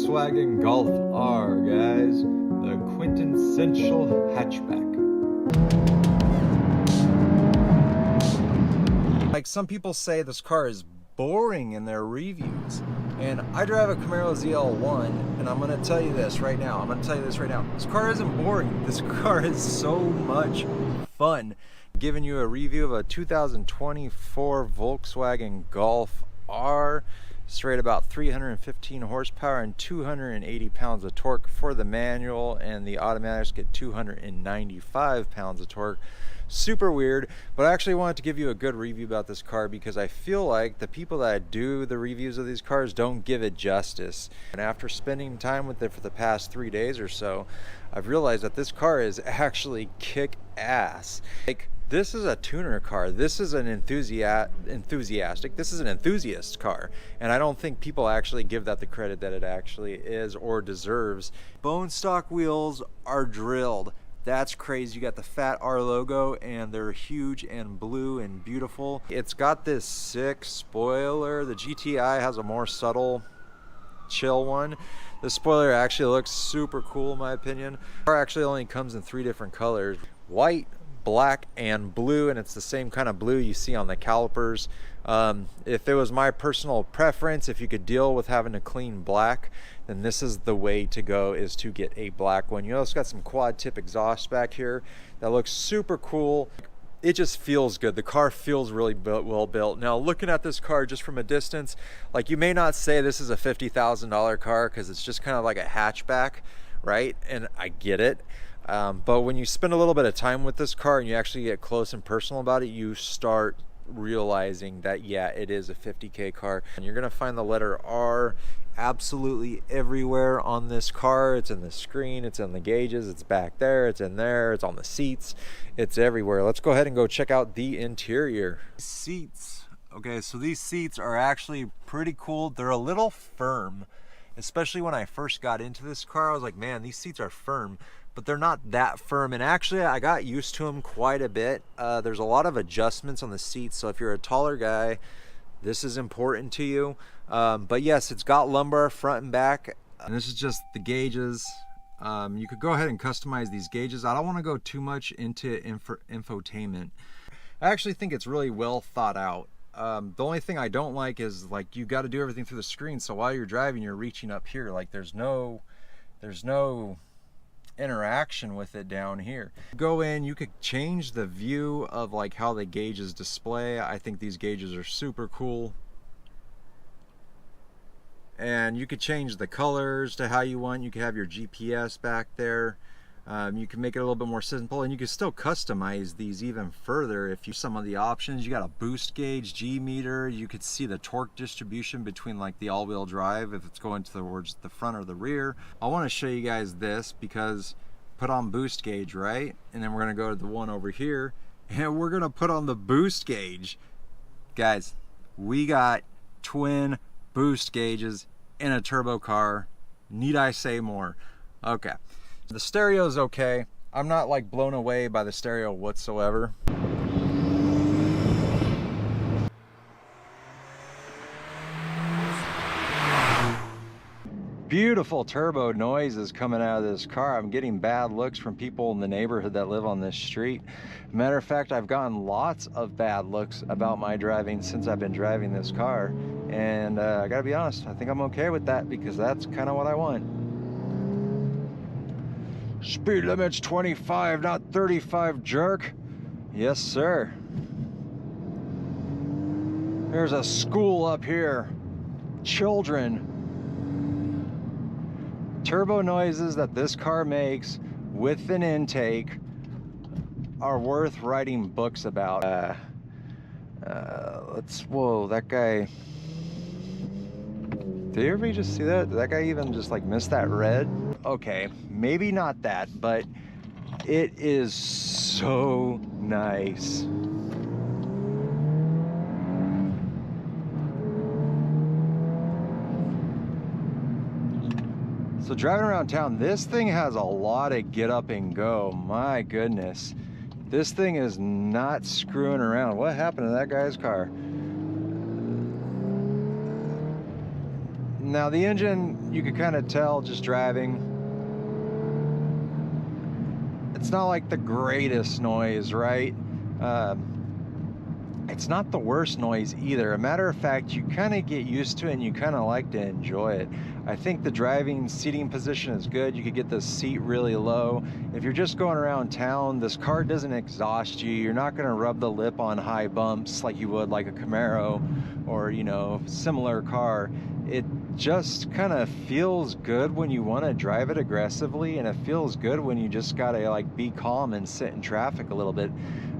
Volkswagen Golf R, guys. The quintessential hatchback. Like some people say this car is boring in their reviews. And I drive a Camaro ZL1, and I'm gonna tell you this right now. This car isn't boring. This car is so much fun. Giving you a review of a 2024 Volkswagen Golf R. Straight about 315 horsepower and 280 pounds of torque for the manual, and the automatics get 295 pounds of torque. Super weird, but I actually wanted to give you a good review about this car because I feel like the people that do the reviews of these cars don't give it justice. And after spending time with it for the past 3 days or so, I've realized that this car is actually kick-ass. Like, this is a tuner car. This is an enthusiastic. This is an enthusiast car. And I don't think people actually give that the credit that it actually is or deserves. Bone stock wheels are drilled. That's crazy. You got the Fat R logo, and they're huge and blue and beautiful. It's got this sick spoiler. The GTI has a more subtle, chill one. The spoiler actually looks super cool in my opinion. The car actually only comes in 3 different colors: white, black, and blue, and it's the same kind of blue you see on the calipers. If it was my personal preference, if you could deal with having a clean black, then this is the way to go, is to get a black one. You also got some quad tip exhaust back here that looks super cool. It just feels good. The car feels really well built. Now, looking at this car just from a distance, like, you may not say this is a $50,000 car because it's just kind of like a hatchback, right? And I get it. But when you spend a little bit of time with this car and you actually get close and personal about it, you start realizing that, yeah, it is a 50K car. And you're gonna find the letter R absolutely everywhere on this car. It's in the screen, it's in the gauges, it's back there, it's in there, it's on the seats, it's everywhere. Let's go ahead and go check out the interior. Seats. Okay, so these seats are actually pretty cool. They're a little firm, especially when I first got into this car. I was like, man, these seats are firm, but they're not that firm. And actually, I got used to them quite a bit. There's a lot of adjustments on the seats, so if you're a taller guy, this is important to you. But yes, it's got lumbar front and back. And this is just the gauges. You could go ahead and customize these gauges. I don't want to go too much into infotainment. I actually think it's really well thought out. The only thing I don't like is, like, you got to do everything through the screen, so while you're driving, you're reaching up here. Like, there's no interaction with it down here. Go in, you could change the view of like how the gauges display. I think these gauges are super cool. And you could change the colors to how you want. You could have your GPS back there. You can make it a little bit more simple, and you can still customize these even further if you some of the options. You got a boost gauge, G meter. You could see the torque distribution between like the all-wheel drive, if it's going towards the front or the rear. I want to show you guys this because put on boost gauge, right? And then we're gonna go to the one over here and we're gonna put on the boost gauge. Guys, we got twin boost gauges in a turbo car. Need I say more? Okay. The stereo is okay. I'm not like blown away by the stereo whatsoever. Beautiful turbo noises coming out of this car. I'm getting bad looks from people in the neighborhood that live on this street. Matter of fact, I've gotten lots of bad looks about my driving since I've been driving this car. And I gotta be honest, I think I'm okay with that because that's kind of what I want. Speed limit's 25, not 35, jerk. Yes, sir. There's a school up here. Children. Turbo noises that this car makes with an intake are worth writing books about. Whoa, that guy. Did you ever just see that? Did that guy even just like miss that red? Okay, maybe not that, but it is so nice. So driving around town, this thing has a lot of get up and go. My goodness. This thing is not screwing around. What happened to that guy's car? Now the engine, you could kind of tell just driving, it's not like the greatest noise, right? It's not the worst noise either. A matter of fact, you kind of get used to it and you kind of like to enjoy it. I think the driving seating position is good. You could get the seat really low. If you're just going around town, this car doesn't exhaust you. You're not going to rub the lip on high bumps like you would like a Camaro or, you know, similar car. It just kind of feels good when you want to drive it aggressively, and it feels good when you just gotta like be calm and sit in traffic a little bit.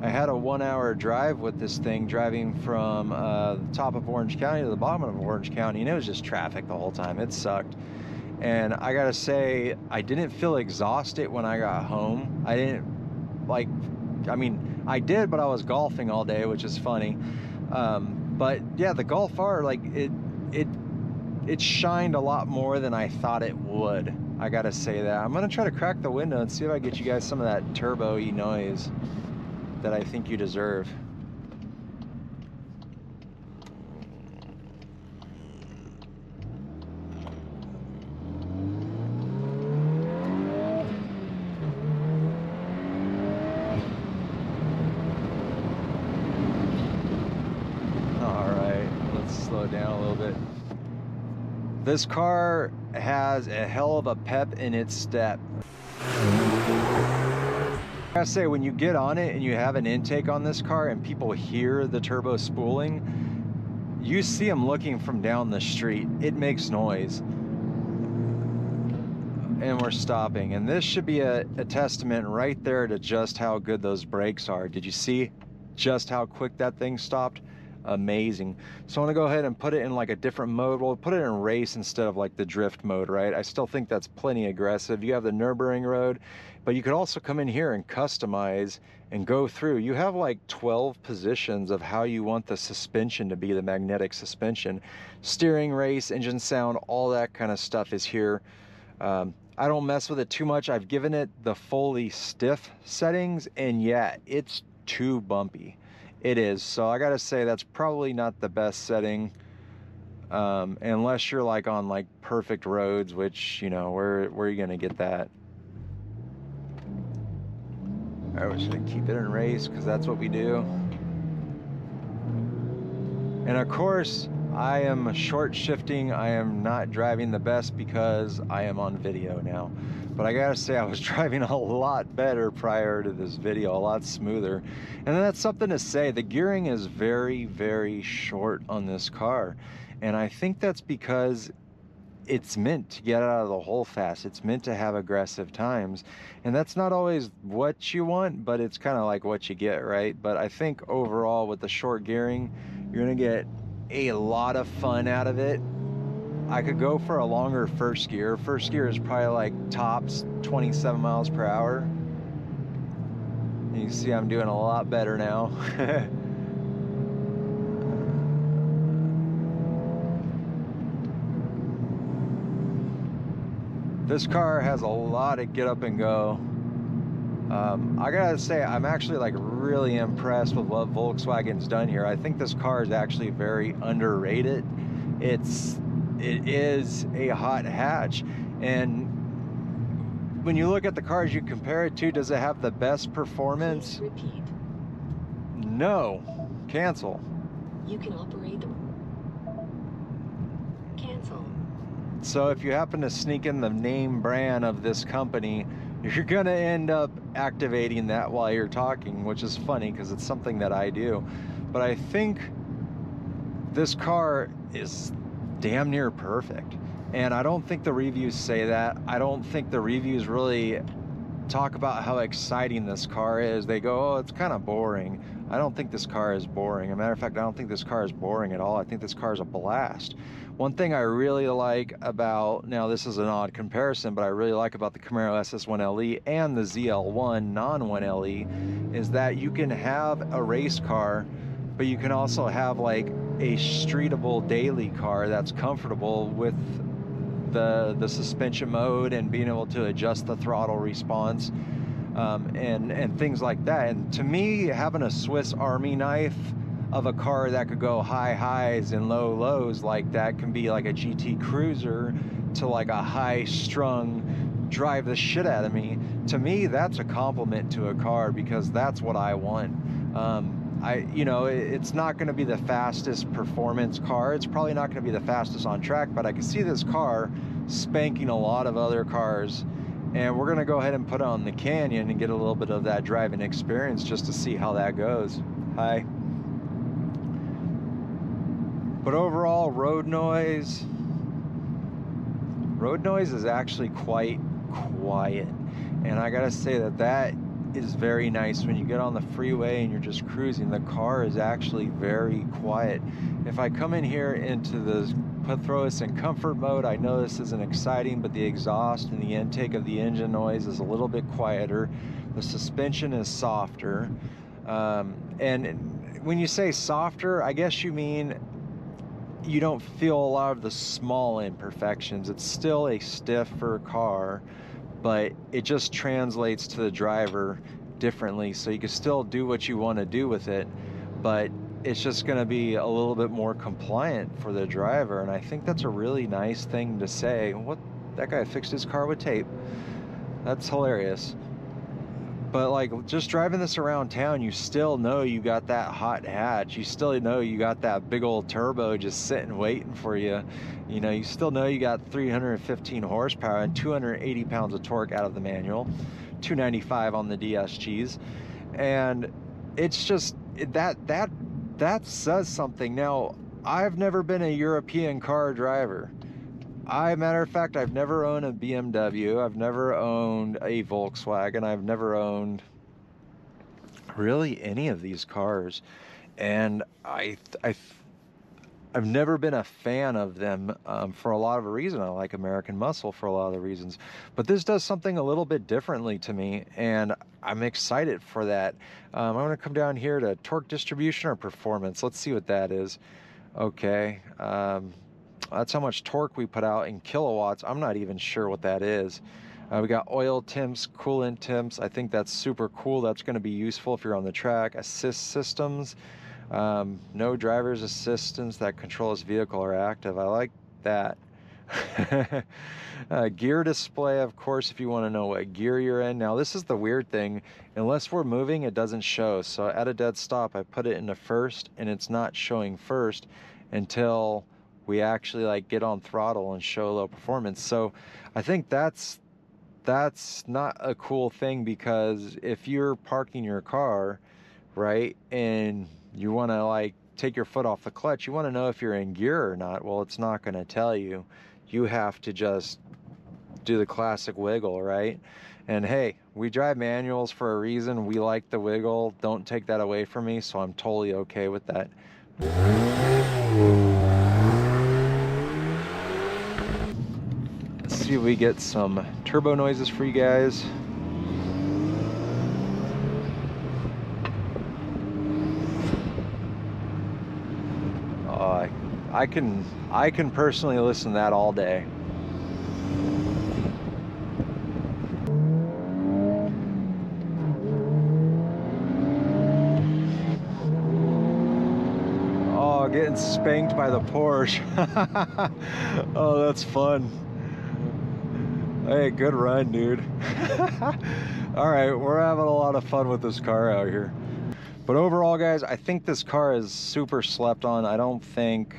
I had a 1 hour drive with this thing, driving from the top of Orange County to the bottom of Orange County, and it was just traffic the whole time. It sucked. And I gotta say, I didn't feel exhausted when I got home. I didn't like, I mean, I did, but I was golfing all day, which is funny. But yeah, the Golfr, like it shined a lot more than I thought it would. I gotta say that. I'm gonna try to crack the window and see if I get you guys some of that turbo-y noise that I think you deserve. All right, let's slow down a little bit. This car has a hell of a pep in its step. I gotta say, when you get on it and you have an intake on this car and people hear the turbo spooling, you see them looking from down the street. It makes noise. And we're stopping. And this should be a testament right there to just how good those brakes are. Did you see just how quick that thing stopped? Amazing. So I want to go ahead and put it in like a different mode. We'll put it in race instead of like the drift mode, right? I still think that's plenty aggressive. You have the Nürburgring road, but you could also come in here and customize and go through. You have like 12 positions of how you want the suspension to be, the magnetic suspension. Steering, race, engine sound, all that kind of stuff is here. I don't mess with it too much. I've given it the fully stiff settings, and yeah, it's too bumpy. It is. So I gotta say, that's probably not the best setting, unless you're like on like perfect roads, which, you know, where are you gonna get that? All right, we're just gonna keep it in race because that's what we do. And of course, I am short shifting. I am not driving the best because I am on video now. But I gotta say, I was driving a lot better prior to this video, a lot smoother. And that's something to say. The gearing is very, very short on this car. And I think that's because it's meant to get out of the hole fast. It's meant to have aggressive times. And that's not always what you want, but it's kind of like what you get, right? But I think overall with the short gearing, you're gonna get a lot of fun out of it. I could go for a longer first gear. First gear is probably like tops 27 miles per hour. And you see I'm doing a lot better now. This car has a lot of get up and go. I gotta say, I'm actually like really impressed with what Volkswagen's done here. I think this car is actually very underrated. It is a hot hatch, and when you look at the cars you compare it to, does it have the best performance? Please repeat. No. Cancel. You can operate the... Cancel. So if you happen to sneak in the name brand of this company, you're gonna end up activating that while you're talking, which is funny because it's something that I do. But I think this car is damn near perfect, and I don't think the reviews say that. I don't think the reviews really talk about how exciting this car is. They go, oh, it's kind of boring. I don't think this car is boring. As a matter of fact, I don't think this car is boring at all. I think this car is a blast. One thing I really like about, now this is an odd comparison, but I really like about the Camaro SS1LE and the ZL1 non-1LE is that you can have a race car, but you can also have like a streetable daily car that's comfortable with the suspension mode and being able to adjust the throttle response, and things like that. And to me, having a Swiss Army knife of a car that could go high highs and low lows like that can be like a GT Cruiser to like a high strung drive the shit out of me. To me, that's a compliment to a car because that's what I want. You know, it's not going to be the fastest performance car. It's probably not going to be the fastest on track, but I can see this car spanking a lot of other cars. And we're going to go ahead and put it on the Canyon and get a little bit of that driving experience just to see how that goes. Hi. But overall, road noise is actually quite quiet. And I got to say that is very nice. When you get on the freeway and you're just cruising, the car is actually very quiet. If I come in here into the throw us in comfort mode, I know this isn't exciting, but the exhaust and the intake of the engine noise is a little bit quieter. The suspension is softer. And when you say softer, I guess you mean you don't feel a lot of the small imperfections. It's still a stiffer car, but it just translates to the driver differently. So you can still do what you want to do with it, but it's just going to be a little bit more compliant for the driver. And I think that's a really nice thing to say. What, that guy fixed his car with tape. That's hilarious. But like just driving this around town, you still know you got that hot hatch. You still know you got that big old turbo just sitting waiting for you. You know, you still know you got 315 horsepower and 280 pounds of torque out of the manual, 295 on the DSGs. And it's just that says something. Now, I've never been a European car driver. Matter of fact, I've never owned a BMW. I've never owned a Volkswagen. I've never owned really any of these cars. And I've never been a fan of them for a lot of reasons. I like American muscle for a lot of the reasons. But this does something a little bit differently to me, and I'm excited for that. I'm going to come down here to torque distribution or performance. Let's see what that is. Okay. That's how much torque we put out in kilowatts. I'm not even sure what that is. We got oil temps, coolant temps. I think that's super cool. That's going to be useful if you're on the track. Assist systems. No driver's assistance that controls vehicle are active. I like that. Gear display, of course, if you want to know what gear you're in. Now, this is the weird thing. Unless we're moving, it doesn't show. So at a dead stop, I put it into first, and it's not showing first until we actually like get on throttle and show low performance. So I think that's not a cool thing, because if you're parking your car, right, and you want to like take your foot off the clutch, you want to know if you're in gear or not. Well, it's not going to tell you. You have to just do the classic wiggle, right? And hey, we drive manuals for a reason. We like the wiggle. Don't take that away from me, so I'm totally okay with that. Let's see if we get some turbo noises for you guys. I can personally listen to that all day. Oh, getting spanked by the Porsche. Oh, that's fun. Hey, good run, dude. All right, we're having a lot of fun with this car out here. But overall, guys, I think this car is super slept on. I don't think,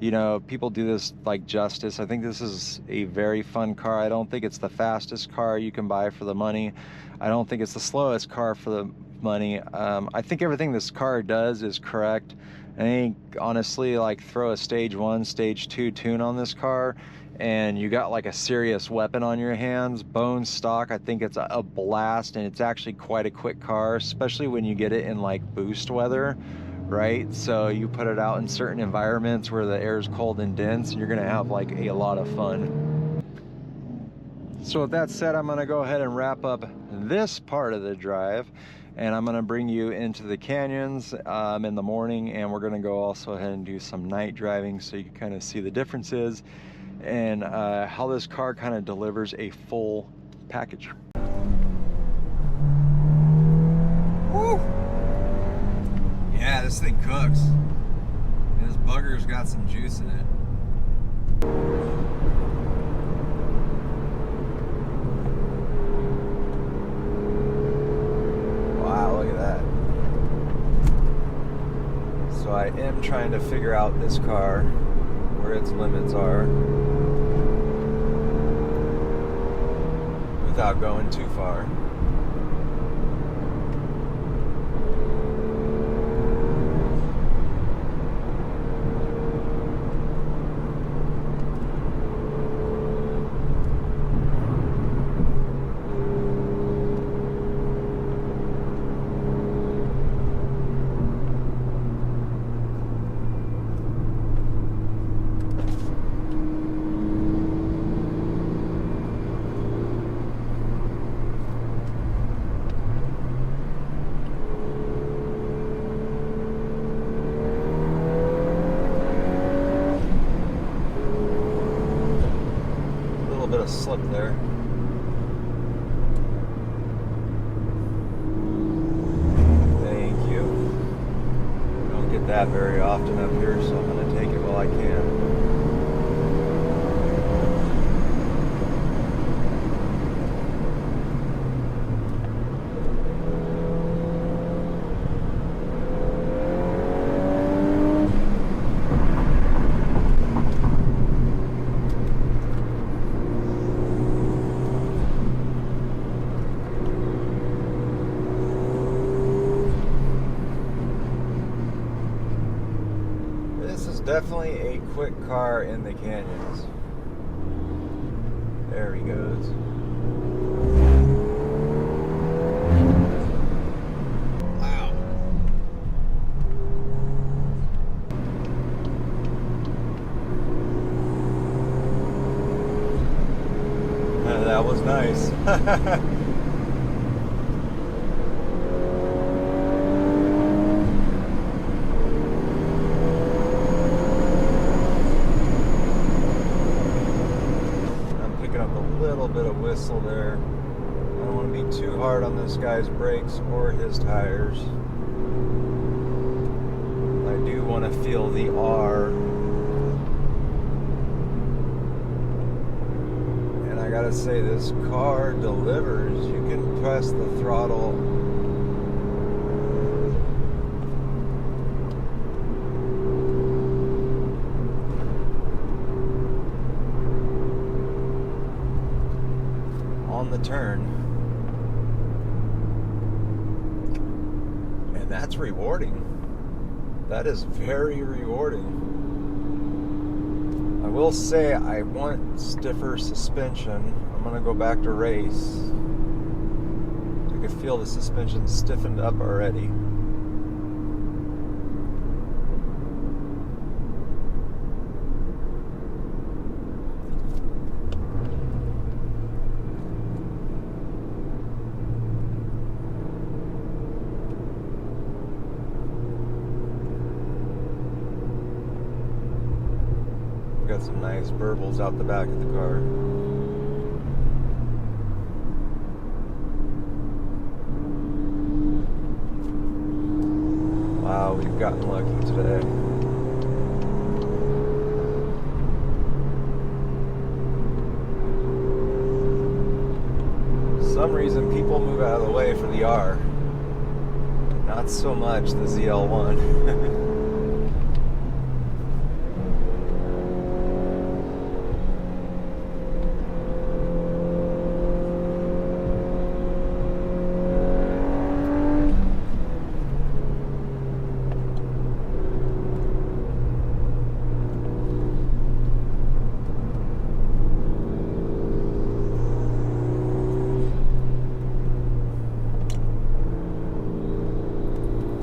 you know, people do this like justice. I think this is a very fun car. I don't think it's the fastest car you can buy for the money. I don't think it's the slowest car for the money. I think everything this car does is correct. I think, honestly, like throw a stage 1, stage 2 tune on this car, and you got like a serious weapon on your hands. Bone stock, I think it's a blast, and it's actually quite a quick car, especially when you get it in like boost weather, right? So you put it out in certain environments where the air is cold and dense, and you're gonna have like a lot of fun. So with that said, I'm gonna go ahead and wrap up this part of the drive, and I'm gonna bring you into the canyons in the morning, and we're gonna go also ahead and do some night driving so you can kind of see the differences and how this car kind of delivers a full package. Woo! Yeah, this thing cooks. This bugger's got some juice in it. Wow, look at that. So I am trying to figure out this car, where its limits are, without going too far. Slip there. Thank you. Don't get that very often up here, so I'm going to take it while I can. Definitely a quick car in the canyons. There he goes. Wow. That was nice. Bit of whistle there. I don't want to be too hard on this guy's brakes or his tires. I do want to feel the R. And I gotta say, this car delivers. You can press the throttle on the turn, and that's rewarding. That is very rewarding. I will say I want stiffer suspension. I'm gonna go back to race. I can feel the suspension stiffened up already. Got some nice burbles out the back of the car. Wow, we've gotten lucky today. For some reason people move out of the way for the R. Not so much the ZL1.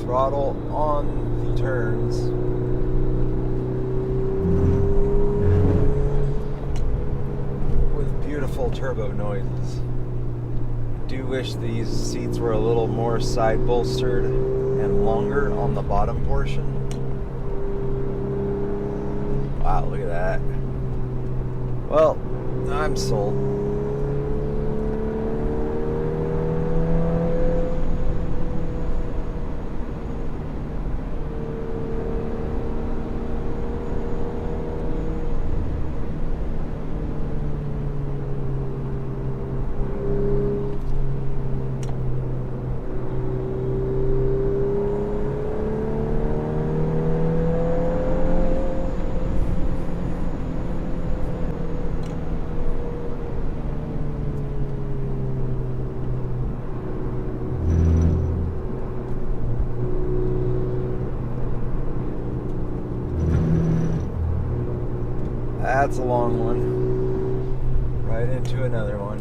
Throttle on the turns. With beautiful turbo noises. I do wish these seats were a little more side bolstered and longer on the bottom portion. Wow, look at that. Well, I'm sold. That's a long one. Right into another one.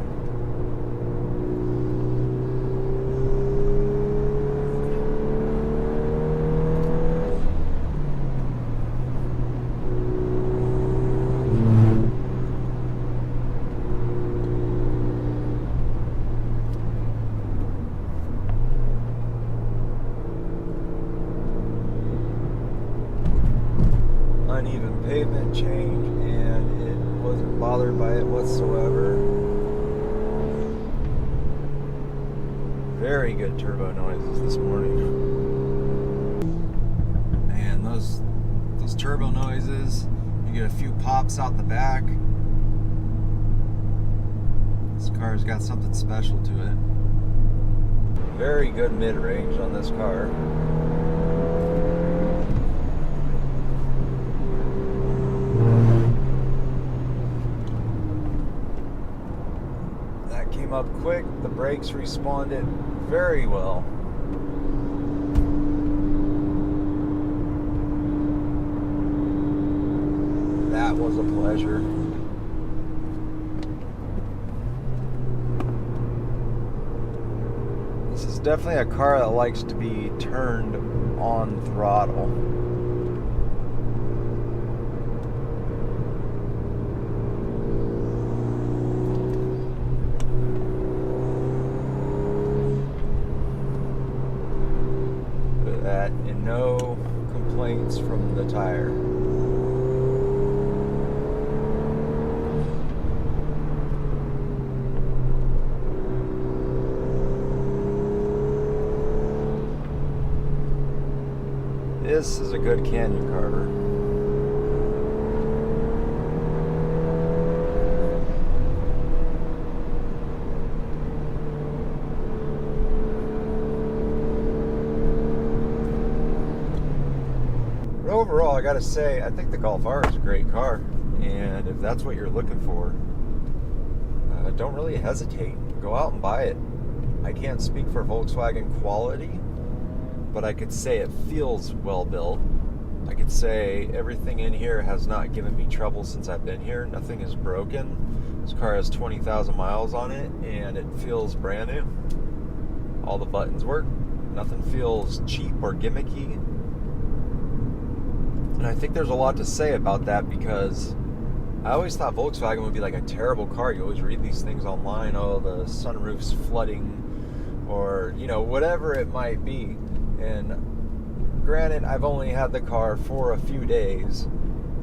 Uneven pavement change, and it wasn't bothered by it whatsoever. Very good turbo noises this morning. Man, those turbo noises, you get a few pops out the back. This car's got something special to it. Very good mid-range on this car. Up quick, the brakes responded very well. That was a pleasure. This is definitely a car that likes to be turned on throttle. And no complaints from the tire. This is a good canyon carver. Overall, I gotta say, I think the Golfr is a great car, and if that's what you're looking for, don't really hesitate. Go out and buy it. I can't speak for Volkswagen quality, but I could say it feels well built. I could say everything in here has not given me trouble since I've been here. Nothing is broken. This car has 20,000 miles on it, and it feels brand new. All the buttons work. Nothing feels cheap or gimmicky. And I think there's a lot to say about that, because I always thought Volkswagen would be like a terrible car. You always read these things online, oh, the sunroof's flooding, or, you know, whatever it might be. And granted, I've only had the car for a few days,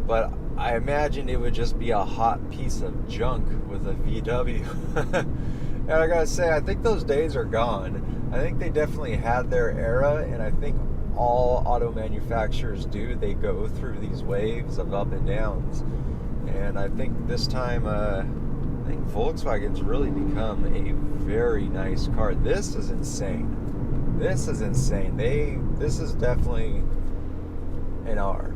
but I imagined it would just be a hot piece of junk with a VW. And I gotta say, I think those days are gone. I think they definitely had their era, and I think all auto manufacturers do. They go through these waves of up and downs, and I think this time I think Volkswagen's really become a very nice car. This is insane. This is insane. This is definitely an R.